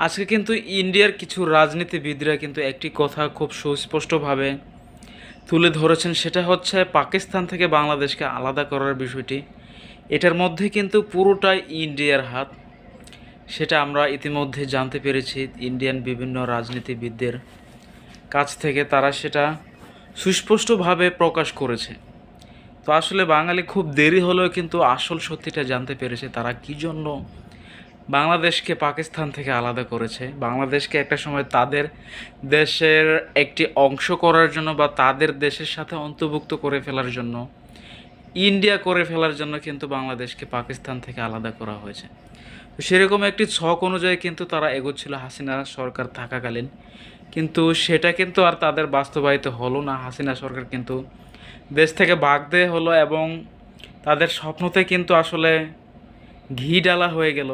আজকে কিন্তু ইন্ডিয়ার কিছু রাজনীতিবিদরা কিন্তু একটি কথা খুব সুস্পষ্টভাবে তুলে ধরেছেন, সেটা হচ্ছে পাকিস্তান থেকে বাংলাদেশকে আলাদা করার বিষয়টি। এটার মধ্যে কিন্তু পুরোটাই ইন্ডিয়ার হাত, সেটা আমরা ইতিমধ্যে জানতে পেরেছি ইন্ডিয়ান বিভিন্ন রাজনীতিবিদদের কাছ থেকে। তারা সেটা সুস্পষ্টভাবে প্রকাশ করেছে। তো আসলে বাঙালি খুব দেরি হলেও কিন্তু আসল সত্যিটা জানতে পেরেছে তারা কী জন্য বাংলাদেশকে পাকিস্তান থেকে আলাদা করেছে। বাংলাদেশকে একটা সময় তাদের দেশের একটি অংশ করার জন্য বা তাদের দেশের সাথে অন্তর্ভুক্ত করে ফেলার জন্য, ইন্ডিয়া করে ফেলার জন্য কিন্তু বাংলাদেশকে পাকিস্তান থেকে আলাদা করা হয়েছে। তো সেরকম একটি ছক অনুযায়ী কিন্তু তারা এগোচ্ছিল হাসিনা সরকার থাকাকালীন, কিন্তু সেটা কিন্তু আর তাদের বাস্তবায়িত হলো না। হাসিনা সরকার কিন্তু দেশ থেকে ভাগ দেয়া হলো এবং তাদের স্বপ্নতে কিন্তু আসলে ঘি ডালা হয়ে গেল।